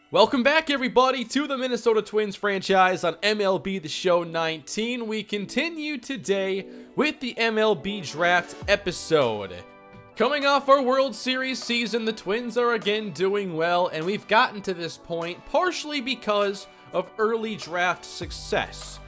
Welcome back, everybody, to the Minnesota Twins franchise on MLB The Show 19. We continue today with the MLB Draft episode. Coming off our World Series season, the Twins are again doing well, and we've gotten to this point partially because of early draft success.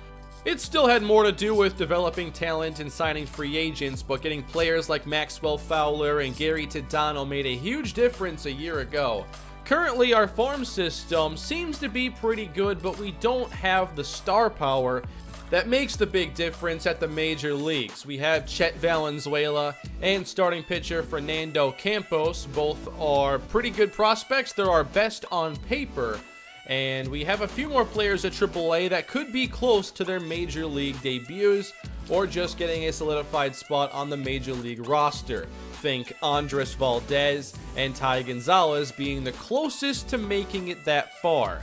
It still had more to do with developing talent and signing free agents, but getting players like Maxwell Fowler and Gary Tadano made a huge difference a year ago. Currently, our farm system seems to be pretty good, but we don't have the star power that makes the big difference at the major leagues. We have Chet Valenzuela and starting pitcher Fernando Campos. Both are pretty good prospects. They're our best on paper. And we have a few more players at AAA that could be close to their major league debuts or just getting a solidified spot on the major league roster. Think Andres Valdez and Ty Gonzalez being the closest to making it that far.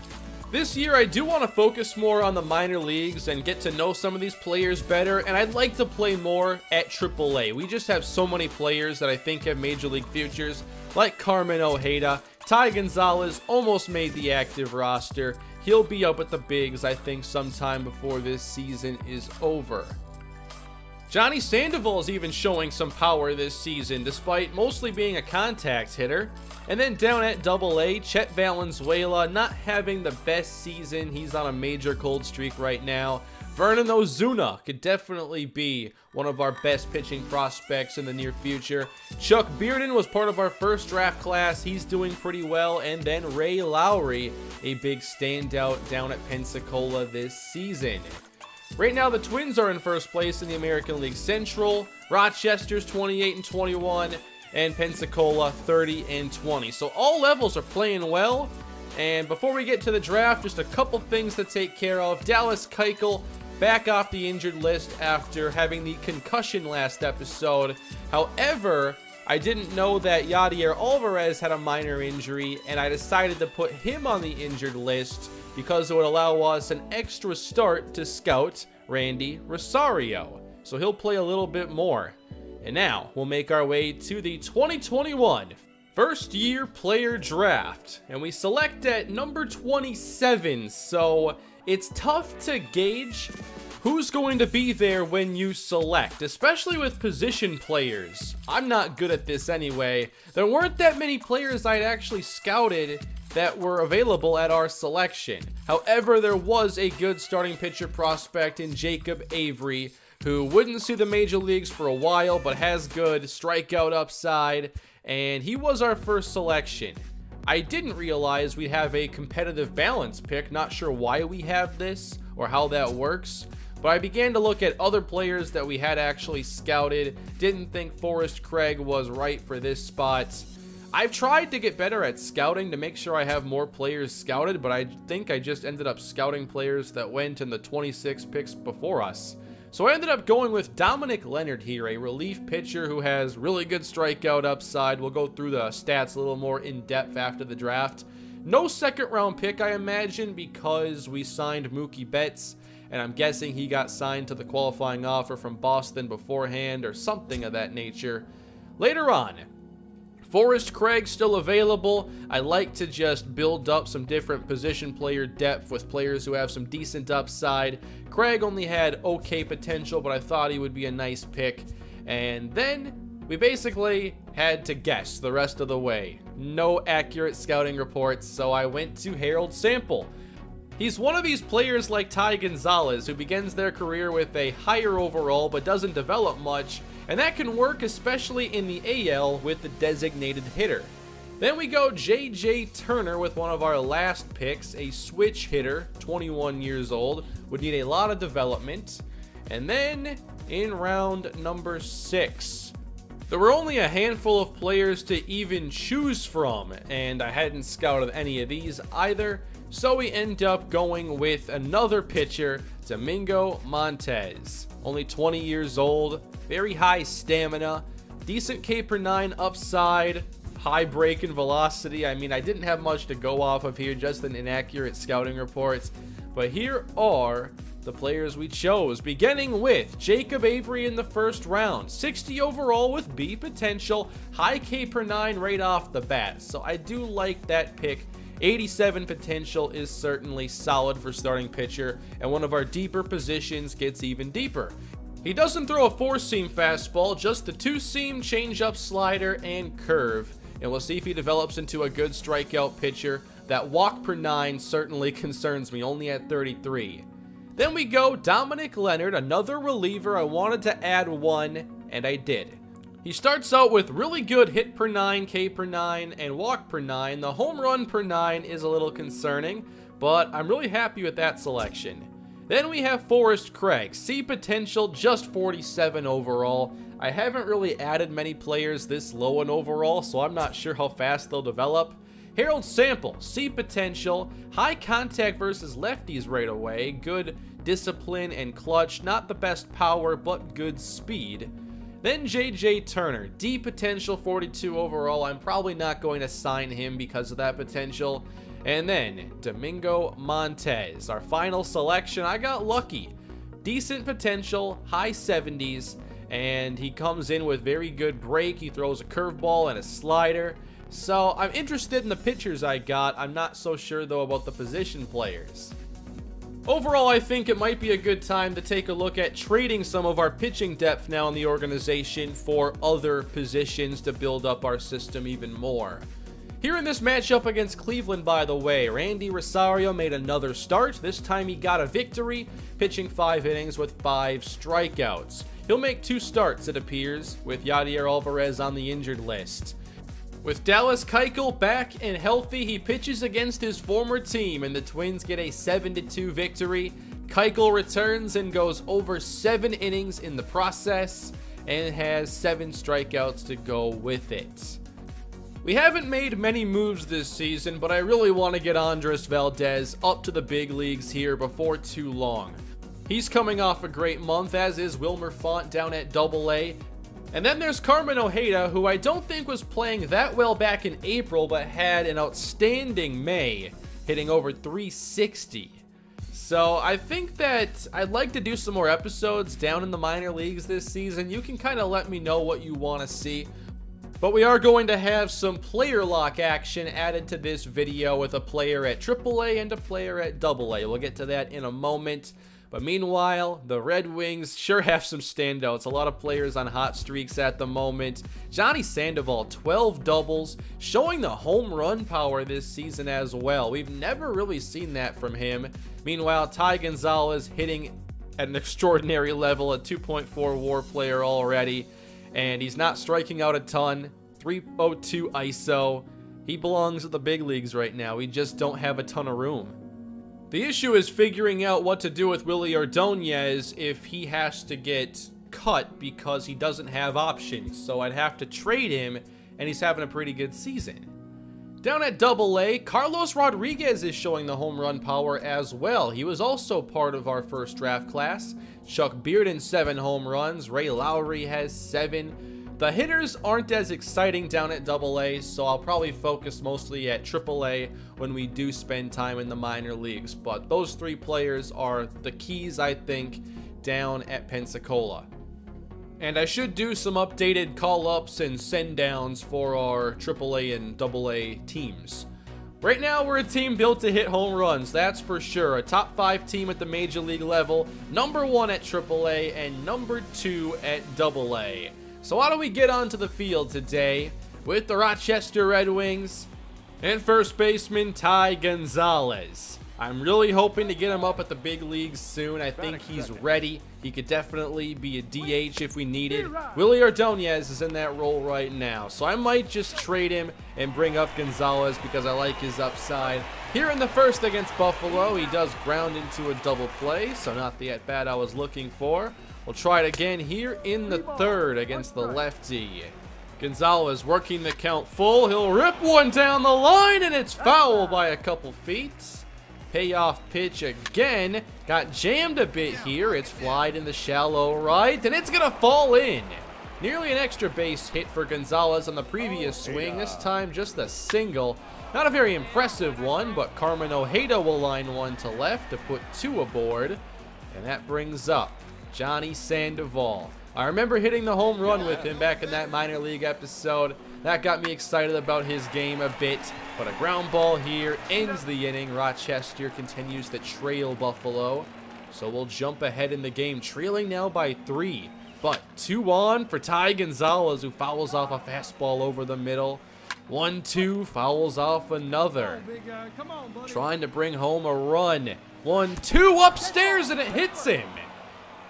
This year, I do want to focus more on the minor leagues and get to know some of these players better, and I'd like to play more at AAA. We just have so many players that I think have major league futures, like Carmen Ojeda. Ty Gonzalez almost made the active roster. He'll be up at the bigs, I think, sometime before this season is over. Johnny Sandoval is even showing some power this season, despite mostly being a contact hitter. And then down at AA, Chet Valenzuela not having the best season. He's on a major cold streak right now. Vernon Ozuna could definitely be one of our best pitching prospects in the near future. Chuck Bearden was part of our first draft class. He's doing pretty well. And then Ray Lowry, a big standout down at Pensacola this season. Right now, the Twins are in first place in the American League Central. Rochester's 28-21, and Pensacola 30-20. So all levels are playing well. And before we get to the draft, just a couple things to take care of. Dallas Keuchel back off the injured list after having the concussion last episode. However, I didn't know that Yadier Alvarez had a minor injury, and I decided to put him on the injured list because it would allow us an extra start to scout Randy Rosario. So he'll play a little bit more. And now we'll make our way to the 2021 first year player draft. And we select at number 27. So it's tough to gauge who's going to be there when you select, especially with position players. I'm not good at this anyway. There weren't that many players I'd actually scouted that were available at our selection. However, there was a good starting pitcher prospect in Jacob Avery, who wouldn't see the major leagues for a while, but has good strikeout upside, and he was our first selection. I didn't realize we'd have a competitive balance pick, not sure why we have this or how that works, but I began to look at other players that we had actually scouted. Didn't think Forrest Craig was right for this spot. I've tried to get better at scouting to make sure I have more players scouted, but I think I just ended up scouting players that went in the 26 picks before us. So I ended up going with Dominic Leonard here, a relief pitcher who has really good strikeout upside. We'll go through the stats a little more in depth after the draft. No second round pick, I imagine, because we signed Mookie Betts, and I'm guessing he got signed to the qualifying offer from Boston beforehand or something of that nature. Later on, Forrest Craig still available. I like to just build up some different position player depth with players who have some decent upside. Craig only had okay potential, but I thought he would be a nice pick. And then we basically had to guess the rest of the way. No accurate scouting reports, so I went to Harold Sample. He's one of these players like Ty Gonzalez who begins their career with a higher overall but doesn't develop much, and that can work especially in the AL with the designated hitter. Then we go J.J. Turner with one of our last picks, a switch hitter, 21 years old, would need a lot of development. And then in round number 6, there were only a handful of players to even choose from, and I hadn't scouted any of these either. So we end up going with another pitcher, Domingo Montez. Only 20 years old, very high stamina, decent K/9 upside, high break and velocity. I mean, I didn't have much to go off of here, just an inaccurate scouting reports. But here are the players we chose, beginning with Jacob Avery in the first round. 60 overall with B potential, high K/9 right off the bat. So I do like that pick 87 potential is certainly solid for starting pitcher, and one of our deeper positions gets even deeper. He doesn't throw a 4-seam fastball, just the 2-seam, changeup, slider, and curve. And we'll see if he develops into a good strikeout pitcher. That walk per 9 certainly concerns me, only at 33. Then we go Dominic Leonard, another reliever. I wanted to add one, and I did. He starts out with really good hit per 9, K per 9, and walk per 9. The home run per 9 is a little concerning, but I'm really happy with that selection. Then we have Forrest Craig, C potential, just 47 overall. I haven't really added many players this low in overall, so I'm not sure how fast they'll develop. Harold Sample, C potential, high contact versus lefties right away, good discipline and clutch, not the best power, but good speed. Then J.J. Turner, D potential, 42 overall. I'm probably not going to sign him because of that potential. And then Domingo Montez, our final selection. I got lucky. Decent potential, high 70s, and he comes in with very good break. He throws a curveball and a slider. So I'm interested in the pitchers I got. I'm not so sure though about the position players. Overall, I think it might be a good time to take a look at trading some of our pitching depth now in the organization for other positions to build up our system even more. Here in this matchup against Cleveland, by the way, Randy Rosario made another start. This time he got a victory, pitching 5 innings with 5 strikeouts. He'll make 2 starts, it appears, with Yadier Alvarez on the injured list. With Dallas Keuchel back and healthy, he pitches against his former team, and the Twins get a 7-2 victory. Keuchel returns and goes over 7 innings in the process, and has 7 strikeouts to go with it. We haven't made many moves this season, but I really want to get Andres Valdez up to the big leagues here before too long. He's coming off a great month, as is Wilmer Font down at AA. And then there's Carmen Ojeda, who I don't think was playing that well back in April, but had an outstanding May, hitting over 360. So I think that I'd like to do some more episodes down in the minor leagues this season. You can kind of let me know what you want to see. But we are going to have some player lock action added to this video with a player at AAA and a player at AA. We'll get to that in a moment. But meanwhile, the Red Wings sure have some standouts. A lot of players on hot streaks at the moment. Johnny Sandoval, 12 doubles, showing the home run power this season as well. We've never really seen that from him. Meanwhile, Ty Gonzalez hitting at an extraordinary level, a 2.4 WAR player already. And he's not striking out a ton. 302 ISO. He belongs at the big leagues right now. We just don't have a ton of room. The issue is figuring out what to do with Willie Ordonez if he has to get cut because he doesn't have options. So I'd have to trade him, and he's having a pretty good season. Down at AA, Carlos Rodriguez is showing the home run power as well. He was also part of our first draft class. Chuck Bearden, 7 home runs. Ray Lowry has 7. The hitters aren't as exciting down at AA, so I'll probably focus mostly at AAA when we do spend time in the minor leagues. But those 3 players are the keys, I think, down at Pensacola. And I should do some updated call-ups and send-downs for our AAA and AA teams. Right now, we're a team built to hit home runs, that's for sure. A top 5 team at the major league level, number 1 at AAA, and number 2 at AA. So how do we get onto the field today with the Rochester Red Wings and first baseman Ty Gonzalez? I'm really hoping to get him up at the big leagues soon. I think he's ready. He could definitely be a DH if we needed. Willie Ordonez is in that role right now, so I might just trade him and bring up Gonzalez because I like his upside. Here in the first against Buffalo, he does ground into a double play, so not the at-bat I was looking for. We'll try it again here in the third against the lefty. Gonzalez working the count full. He'll rip one down the line, and it's foul by a couple feet. Payoff pitch again. Got jammed a bit here. It's flied in the shallow right, and it's going to fall in. Nearly an extra base hit for Gonzalez on the previous swing. This time just a single. Not a very impressive one, but Carmen Ojeda will line one to left to put 2 aboard. And that brings up Johnny Sandoval. I remember hitting the home run with him back in that minor league episode. That got me excited about his game a bit, but a ground ball here ends the inning. Rochester continues to trail Buffalo, so we'll jump ahead in the game, trailing now by 3. But 2 on for Ty Gonzalez, who fouls off a fastball over the middle. 1-2, fouls off another. Trying to bring home a run. 1-2 upstairs, and it hits him.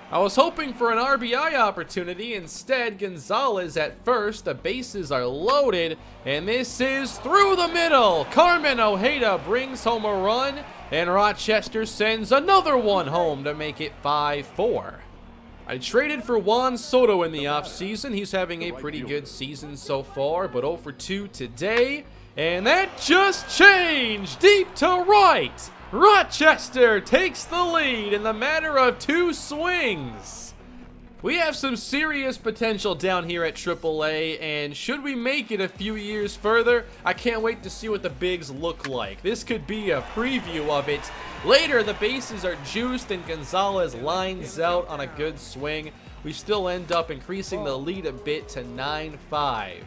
I was hoping for an RBI opportunity. Instead, Gonzalez at first. The bases are loaded, and this is through the middle. Carmen Ojeda brings home a run, and Rochester sends another one home to make it 5-4. I traded for Juan Soto in the offseason. He's having a pretty good season so far, but 0 for 2 today. And that just changed deep to right. Rochester takes the lead in the matter of 2 swings. We have some serious potential down here at AAA, and should we make it a few years further, I can't wait to see what the bigs look like. This could be a preview of it. Later, the bases are juiced and Gonzalez lines out on a good swing. We still end up increasing the lead a bit to 9-5.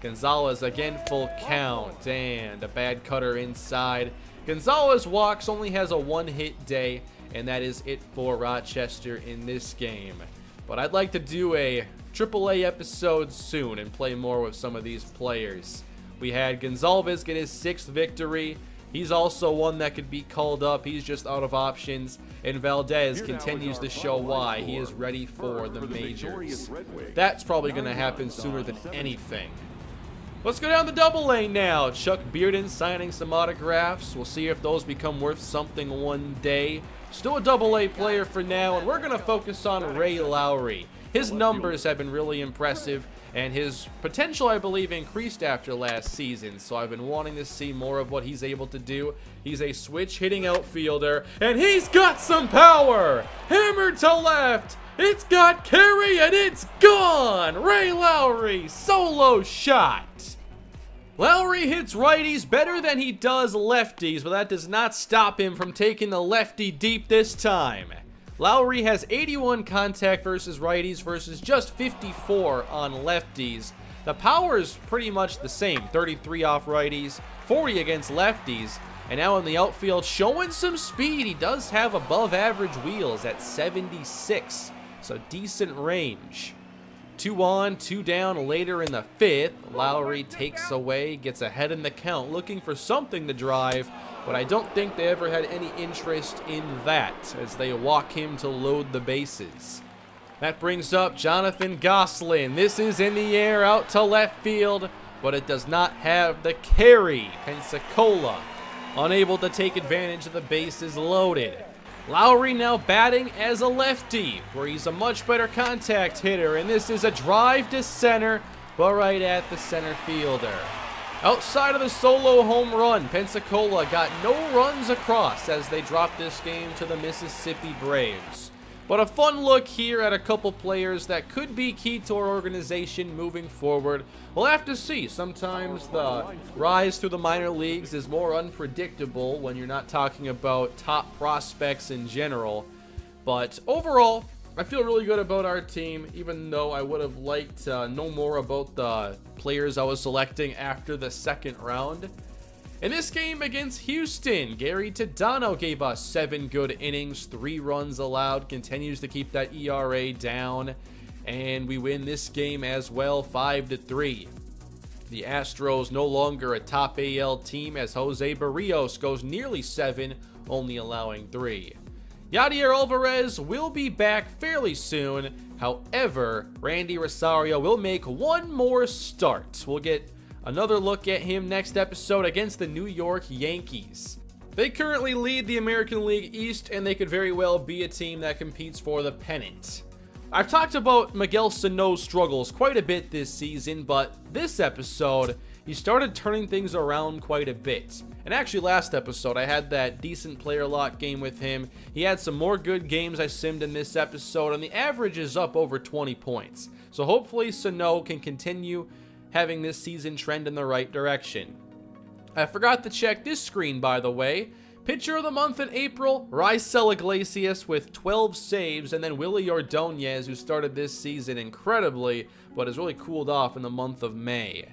Gonzalez again full count, and a bad cutter inside. Gonzalez walks, only has a 1-hit day, and that is it for Rochester in this game. But I'd like to do a AAA episode soon and play more with some of these players. We had Gonzalez get his 6th victory. He's also one that could be called up. He's just out of options. And Valdez continues to show why he is ready for the majors. That's probably going to happen sooner than anything. Let's go down the AA now. Chuck Bearden signing some autographs. We'll see if those become worth something one day. Still a AA player for now, and we're going to focus on Ray Lowry. His numbers have been really impressive, and his potential, I believe, increased after last season, so I've been wanting to see more of what he's able to do. He's a switch-hitting outfielder, and he's got some power! Hammered to left! It's got carry, and it's gone! Ray Lowry, solo shot! Lowry hits righties better than he does lefties, but that does not stop him from taking the lefty deep this time. Lowry has 81 contact versus righties versus just 54 on lefties. The power is pretty much the same, 33 off righties, 40 against lefties, and now in the outfield showing some speed. He does have above average wheels at 76, so decent range. 2 on, 2 down later in the 5th. Lowry takes away, gets ahead in the count, looking for something to drive, but I don't think they ever had any interest in that as they walk him to load the bases. That brings up Jonathan Gosselin. This is in the air out to left field, but it does not have the carry. Pensacola unable to take advantage of the bases loaded. Lowry now batting as a lefty, where he's a much better contact hitter, and this is a drive to center, but right at the center fielder. Outside of the solo home run, Pensacola got no runs across as they dropped this game to the Mississippi Braves. But a fun look here at a couple players that could be key to our organization moving forward. We'll have to see. Sometimes the rise through the minor leagues is more unpredictable when you're not talking about top prospects in general. But overall, I feel really good about our team, even though I would have liked to know more about the players I was selecting after the 2nd round. In this game against Houston, Gary Tadano gave us 7 good innings, 3 runs allowed, continues to keep that ERA down, and we win this game as well, 5-3. The Astros no longer a top AL team as Jose Barrios goes nearly 7, only allowing 3. Yadier Alvarez will be back fairly soon. However, Randy Rosario will make one more start. We'll get another look at him next episode against the New York Yankees. They currently lead the American League East, and they could very well be a team that competes for the pennant. I've talked about Miguel Sano's struggles quite a bit this season, but this episode, he started turning things around quite a bit. And actually last episode, I had that decent player lock game with him. He had some more good games I simmed in this episode, and the average is up over 20 points. So hopefully Sano can continue having this season trend in the right direction. I forgot to check this screen, by the way. Pitcher of the month in April, Raisel Iglesias with 12 saves, and then Willie Ordonez, who started this season incredibly, but has really cooled off in the month of May.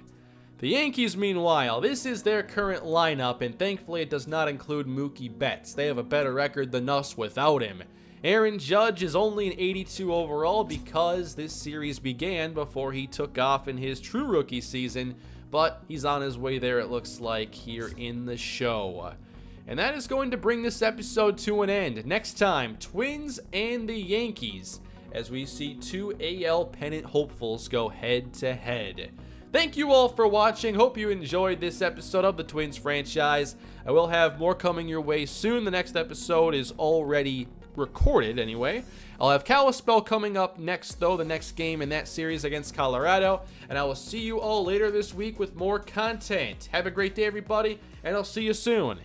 The Yankees, meanwhile, this is their current lineup, and thankfully it does not include Mookie Betts. They have a better record than us without him. Aaron Judge is only an 82 overall because this series began before he took off in his true rookie season, but he's on his way there, it looks like, here in the show. And that is going to bring this episode to an end. Next time, Twins and the Yankees, as we see two AL pennant hopefuls go head-to-head. Thank you all for watching. Hope you enjoyed this episode of the Twins franchise. I will have more coming your way soon. The next episode is already recorded anyway. I'll have Kalispell coming up next, though, the next game in that series against Colorado. And I will see you all later this week with more content. Have a great day, everybody, and I'll see you soon.